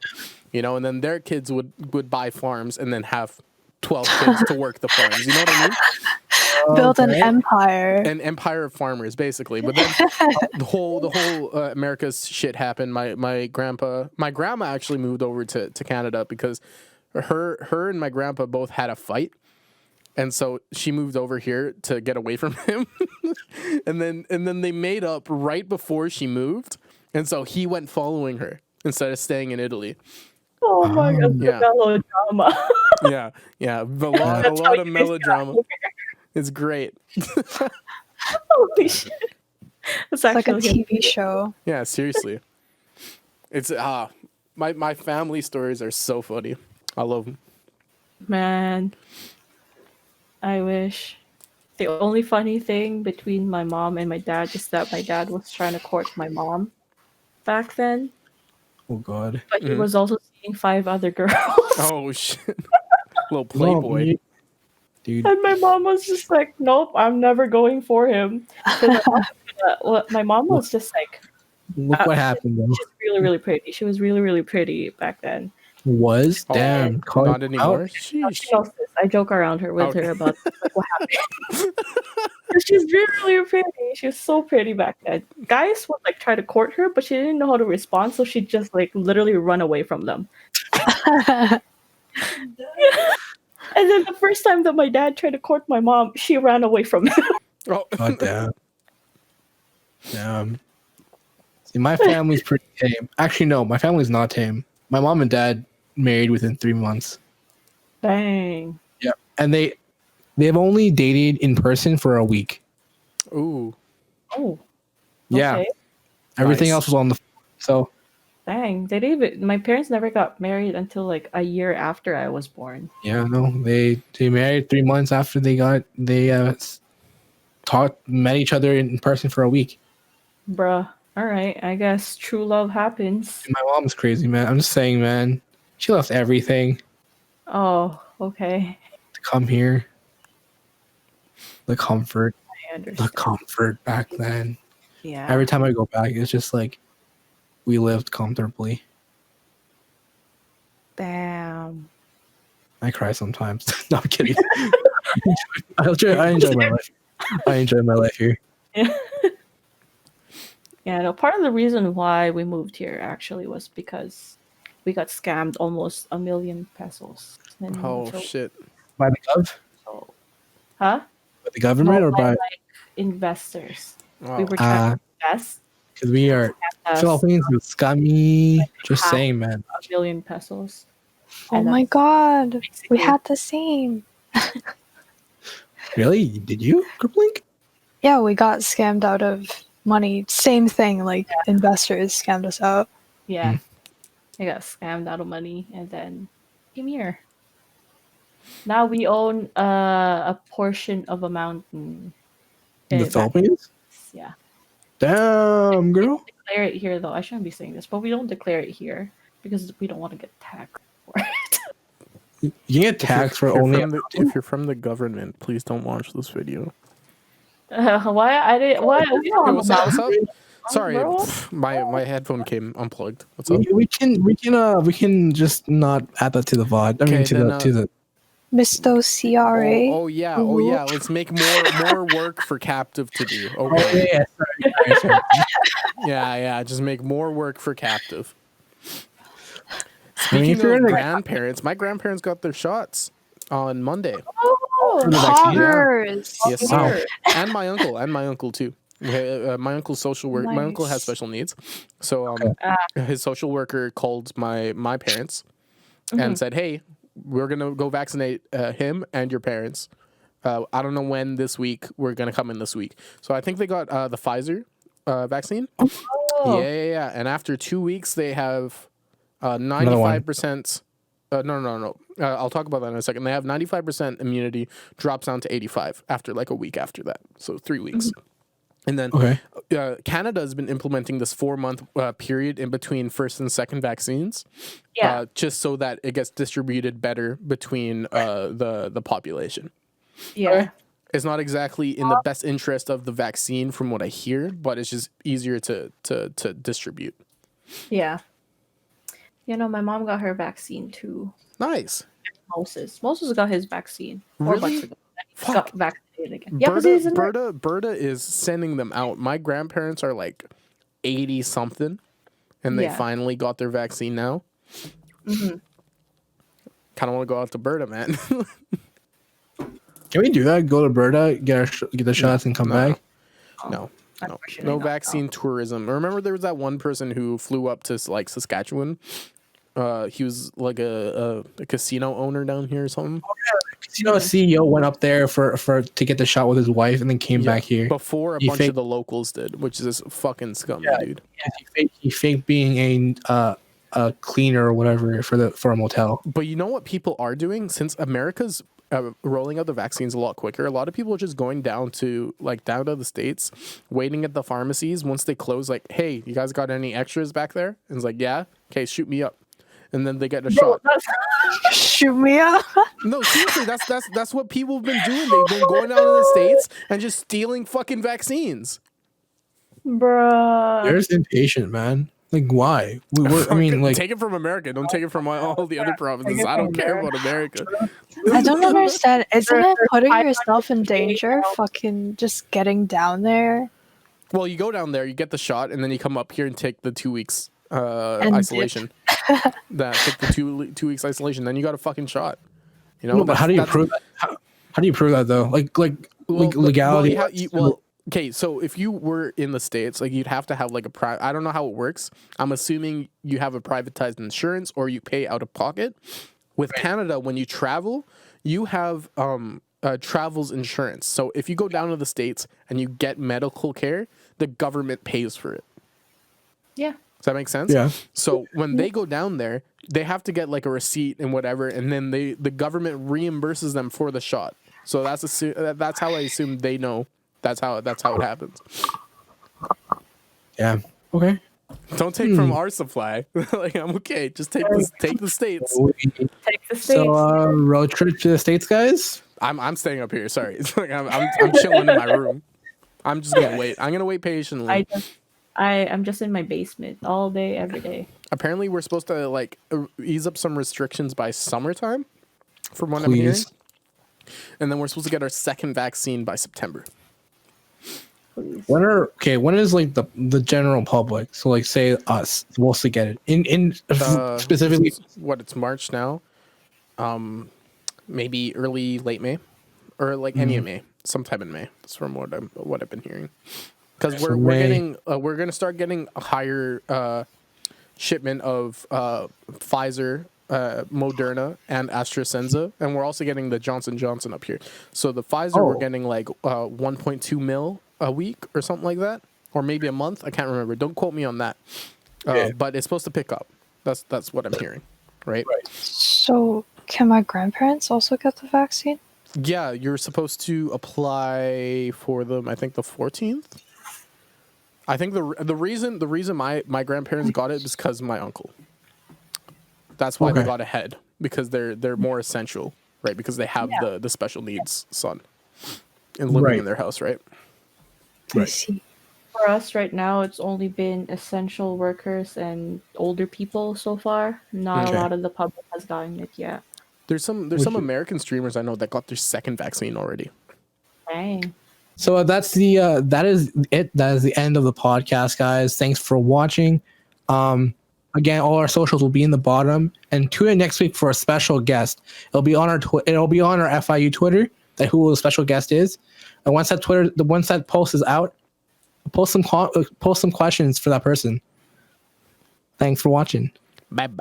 you know. And then their kids would buy farms and then have 12 kids to work the farms. You know what I mean? Build an empire. An empire of farmers, basically. But then the whole America's shit happened. My grandma actually moved over to Canada because her and my grandpa both had a fight. And so she moved over here to get away from him. and then they made up right before she moved. And so he went following her instead of staying in Italy. Oh my god, the melodrama. Yeah. A lot of melodrama. It's great. Holy shit. It's like a actually TV show. Yeah, seriously. It's my family stories are so funny. I love them. Man, I wish. The only funny thing between my mom and my dad is that my dad was trying to court my mom back then, Oh God. but he was also seeing 5 other girls. Oh shit. Little playboy. Dude. And my mom was just like, nope, I'm never going for him. My mom was just like, Look what happened though. she's really, really pretty. She was really, really pretty back then. Was Oh, damn. not anymore. She Sheesh. knows this. I joke around her with her about like, what happened. She's really, really pretty. She was so pretty back then. Guys would like try to court her, but she didn't know how to respond, so she'd just like literally run away from them. And then the first time that my dad tried to court my mom, she ran away from him. Oh. God damn. Damn. See, my family's pretty tame. Actually, no, my family's not tame. My mom and dad married within 3 months. Dang. Yeah, and they've only dated in person for a week. Ooh. Oh. Yeah. Okay. Everything Nice. else was on the so. Dang. They didn't even, my parents never got married until like a year after I was born. Yeah, no, they married 3 months after they met each other in person for a week. Bruh. All right. I guess true love happens. My mom's crazy, man. I'm just saying, man. She left everything Oh, okay. to come here. The comfort I understand. back then. Yeah. Every time I go back, it's just like we lived comfortably. Damn. I cry sometimes. No, I'm kidding. I enjoy my life. I enjoy my life here. Yeah. Yeah, no, part of the reason why we moved here actually was because we got scammed almost 1 million pesos. And Oh so- shit. By the gov? so- Huh? By the government No, or by? like Oh. investors. We Wow. were trying to invest. Because we are Us Philippines with scummy. Just half. saying, man. 1 million pesos. Oh And my that's god. We basically- had the same. Really? Did you, Kerplink? Yeah, we got scammed out of money. Same thing, like investors scammed us out. Yeah. I got scammed out of money and then came here. Now we own a portion of a mountain. In the back- Philippines? Yeah. Damn, girl. Declare it here though. I shouldn't be saying this, but we don't declare it here because we don't want to get taxed for it. You can get taxed for If you're only. from if you're from the government, please don't watch this video. Why I didn't? Why we don't Hey, have what's a up? What's mountain. up? Sorry, Bro. my headphone came unplugged. What's up? We can just not add that to the VOD. I mean Okay, to then, the to the. Misto CRA. Oh yeah. Let's make more work for captive to do. Oh, Okay. yeah, sorry. Yeah. Just make more work for captive. I mean, Speaking if you're of in a- grandparents, my grandparents got their shots on Monday. Oh, Oh, the vaccine? Poggers. Yes, Wow. sir. And my uncle too. My uncle's social work. My uncle has Nice. special needs, so Okay. his social worker called my parents Mhm. and said, "Hey, we're gonna go vaccinate him and your parents. I don't know when this week. We're gonna come in this week." So I think they got the Pfizer vaccine. Oh. Yeah. And after 2 weeks, they have Another one. 95%. No. I'll talk about that in a second. They have 95% immunity, drops down to 85 after like a week after that. So 3 weeks. And then Okay. Canada has been implementing this 4-month period in between first and second vaccines, Yeah. just so that it gets distributed better between the population. Yeah. It's not exactly in the best interest of the vaccine, from what I hear, but it's just easier to distribute. Yeah. You know, my mom got her vaccine too. Nice. Moses got his vaccine 4 Really? months ago. He Fuck. got vaccinated again. Yeah, because he's in the- Berta is sending them out. My grandparents are like 80 something, and they Yeah. finally got their vaccine now. Mhm. Kind of want to go out to Berta, man. Can we do that? Go to Berta, get the shots, and come back. No. Unfortunately No not, vaccine tourism. Remember, there was that one person who flew up to like Saskatchewan. He was like a casino owner down here or something. You know, a CEO went up there for to get the shot with his wife, and then came back here. Before a He bunch faked- of the locals did, which is just fucking scummy, dude. He faked being a cleaner or whatever for a motel. But you know what people are doing? Since America's rolling out the vaccines a lot quicker, a lot of people are just going down to the States, waiting at the pharmacies once they close, like, hey, you guys got any extras back there? And it's like, yeah, okay, shoot me up. And then they get a shot. Shoot me up. No, seriously, that's what people have been doing. They've been going down to the States and just stealing fucking vaccines. Bruh. They're just impatient, man. Like, why? I mean, like, Take it from America. Don't take it from all the other provinces. I don't care about America. I don't understand. Isn't it putting yourself in danger? Fucking just getting down there. Well, you go down there, you get the shot, and then you come up here and take the 2 weeks And isolation. Take the 2 weeks isolation. Then you got a fucking shot. You know, no, but how do you prove that? How do you prove that though? Like legality. Okay, so if you were in the States, like, you'd have to have like a private. I don't know how it works. I'm assuming you have a privatized insurance or you pay out of pocket. With Canada, when you travel, you have travels insurance. So if you go down to the States and you get medical care, the government pays for it. Yeah. Does that make sense? Yeah. So when they go down there, they have to get like a receipt and whatever, and then the government reimburses them for the shot. So that's how I assume they know. That's how it happens. Yeah. Okay. Don't take from our supply. Like, I'm okay. Just take the States. Take the States. So road trip to the States, guys. I'm staying up here. Sorry. It's like I'm chilling in my room. I'm just gonna wait. I'm gonna wait patiently. I'm just in my basement all day, every day. Apparently, we're supposed to like ease up some restrictions by summertime, from what I'm hearing. And then we're supposed to get our second vaccine by September. Please. When is like the general public? So like, say us supposed to get it in specifically. It's March now. Maybe late May, or like any of May, sometime in May. That's from what I've been hearing. Because we're gonna start getting a higher shipment of Pfizer, Moderna, and AstraZeneca, and we're also getting the Johnson & Johnson up here. So the Pfizer, we're getting like 1.2 mil a week or something like that, or maybe a month. I can't remember. Don't quote me on that. But it's supposed to pick up. That's what I'm hearing, right? So can my grandparents also get the vaccine? Yeah, you're supposed to apply for them. I think the 14th. I think the reason my grandparents got it is because of my uncle. That's why they got ahead, because they're more essential, right? Because they have the special needs son and living in their house, right? I see. For us right now, it's only been essential workers and older people so far. Not a lot of the public has gotten it yet. There's some American streamers I know that got their second vaccine already. Dang. So that's that is it. That is the end of the podcast, guys. Thanks for watching. Again, all our socials will be in the bottom, and tune in next week for a special guest. It'll be on our FIU Twitter. that who the special guest is. And once that post is out, post some questions for that person. Thanks for watching. Bye bye.